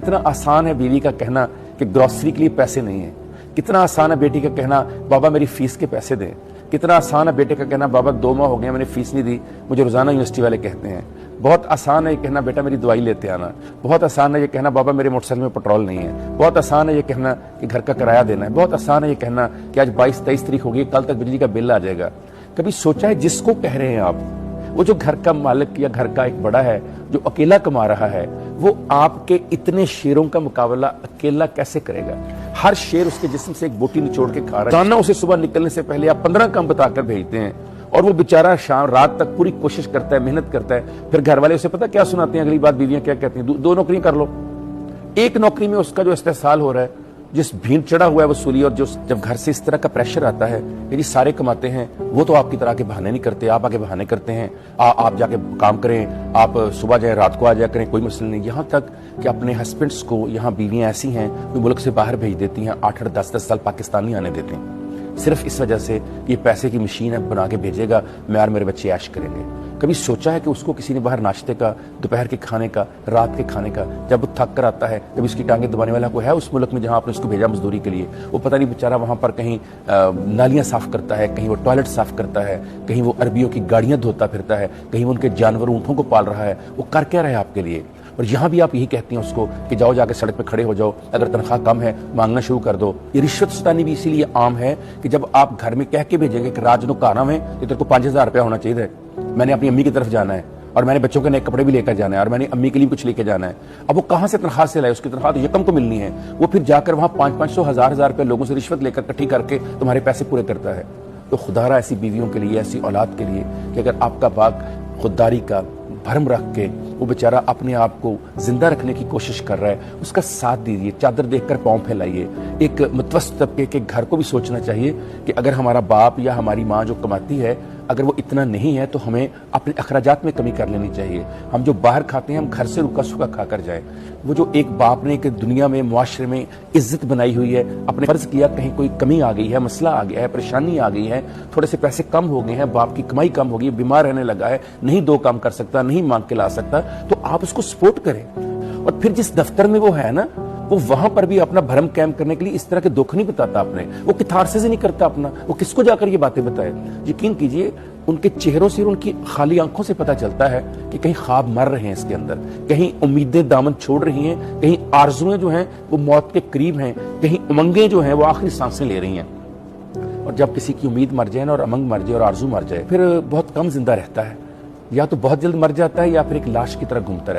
कितना आसान है बीवी का कहना कि ग्रोसरी के लिए पैसे नहीं है। कितना आसान है बेटी का कहना बाबा मेरी फीस के पैसे दें। कितना आसान है बेटे का कहना बाबा 2 माह हो गए मैंने फीस नहीं दी, मुझे रोजाना यूनिवर्सिटी वाले कहते हैं। बहुत आसान है ये कहना बेटा मेरी दवाई लेते आना। बहुत आसान है ये कहना बाबा मेरे मोटरसाइकिल में पेट्रोल नहीं है। बहुत आसान है ये कहना कि घर का किराया देना है। बहुत आसान है ये कहना कि आज 22-23 तारीख होगी, कल तक बिजली का बिल आ जाएगा। कभी सोचा है जिसको कह रहे हैं आप, वो जो घर का मालिक या घर का एक बड़ा है जो अकेला कमा रहा है, वो आपके इतने शेरों का मुकाबला अकेला कैसे करेगा? हर शेर उसके जिस्म से एक बोटी निचोड़ के खा रहा है। जाना उसे सुबह निकलने से पहले आप 15 काम बताकर भेजते हैं और वो बेचारा शाम रात तक पूरी कोशिश करता है, मेहनत करता है। फिर घर वाले उसे पता क्या सुनाते हैं? अगली बात बीवियां क्या कहती हैं? 2 नौकरी कर लो। एक नौकरी में उसका जो इस्तेसाल हो रहा है, जिस भीड़ चढ़ा हुआ है वसूली, और जो जब घर से इस तरह का प्रेशर आता है यदि सारे कमाते हैं, वो तो आपकी तरह के बहाने नहीं करते, आप आगे बहाने करते हैं। आप जाके काम करें, आप सुबह जाए रात को आ जाया करें, कोई मसला नहीं। यहाँ तक कि अपने हस्बैंड्स को, यहाँ बीवियां ऐसी हैं जो मुल्क से बाहर भेज देती हैं, 8-8 10-10 साल पाकिस्तानी आने देते हैं, सिर्फ इस वजह से ये पैसे की मशीन है, बना के भेजेगा, मैं और मेरे बच्चे ऐश करेंगे। कभी सोचा है कि उसको किसी ने बाहर नाश्ते का, दोपहर के खाने का, रात के खाने का, जब वो थक कर आता है, जब इसकी टांगे दबाने वाला कोई है उस मुल्क में जहां आपने उसको भेजा मजदूरी के लिए? वो पता नहीं बेचारा वहां पर कहीं नालियां साफ करता है, कहीं वो टॉयलेट साफ करता है, कहीं वो अरबियों की गाड़ियां धोता फिरता है, कहीं वो उनके जानवर ऊँटों को पाल रहा है। वो कर क्या रहा है आपके लिए? और यहाँ भी आप यही कहती हैं उसको कि जाओ जाके सड़क पे खड़े हो जाओ, अगर तनख्वाह कम है मांगना शुरू कर दो। ये रिश्वत सतानी भी इसीलिए आम है कि जब आप घर में कह के भेजेंगे कि राज नो काना में तो तेरे को 5000 रुपया होना चाहिए, मैंने अपनी अम्मी की तरफ जाना है और मैंने बच्चों के नए कपड़े भी लेकर जाना है और मैंने अम्मी के लिए कुछ लेकर जाना है। अब वो कहां से तनख्वाह से लाए? उसकी तनख्वाह तो यकम को मिलनी है। वो फिर जाकर वहां 500-500 1000 रुपये लोगों से रिश्वत लेकर इकट्ठी करके तुम्हारे पैसे पूरे करता है। तो खुदारा ऐसी बीवियों के लिए, ऐसी औलाद के लिए कि अगर आपका बाप खुददारी का भरम रख के वो बेचारा अपने आप को जिंदा रखने की कोशिश कर रहा है, उसका साथ दीजिए, चादर देखकर पांव फैलाइए। एक मुतवस्सित तबके के घर को भी सोचना चाहिए कि अगर हमारा बाप या हमारी माँ जो कमाती है, अगर वो इतना नहीं है तो हमें अपने अखराजात में कमी कर लेनी चाहिए। हम जो बाहर खाते हैं हम घर से रुका सुखा खाकर जाए। वो जो एक बाप ने कि दुनिया में, मुआशरे में इज्जत बनाई हुई है, अपने फर्ज किया, कहीं कोई कमी आ गई है, मसला आ गया है, परेशानी आ गई है, थोड़े से पैसे कम हो गए हैं, बाप की कमाई कम हो गई, बीमार रहने लगा है, नहीं 2 काम कर सकता, नहीं मांग के ला सकता, तो आप उसको सपोर्ट करें। और फिर जिस दफ्तर में वो है ना, वो वहां पर भी अपना भरम कैम करने के लिए इस तरह के दुख नहीं बताता अपने, वो कितारसे से नहीं करता अपना, वो किसको जाकर ये बातें बताए? यकीन कीजिए उनके चेहरों से, उनकी खाली आंखों से पता चलता है कि कहीं ख्वाब मर रहे हैं इसके अंदर, कहीं उम्मीदें दामन छोड़ रही हैं, कहीं आरजुएं जो हैं वो मौत के करीब हैं, कहीं उमंगें जो हैं वो आखिरी सांसें ले रही हैं। और जब किसी की उम्मीद मर जाए ना, और उमंग मर जाए और आरजू मर जाए, फिर बहुत कम जिंदा रहता है, या तो बहुत जल्द मर जाता है या फिर एक लाश की तरह घूमता रहता है।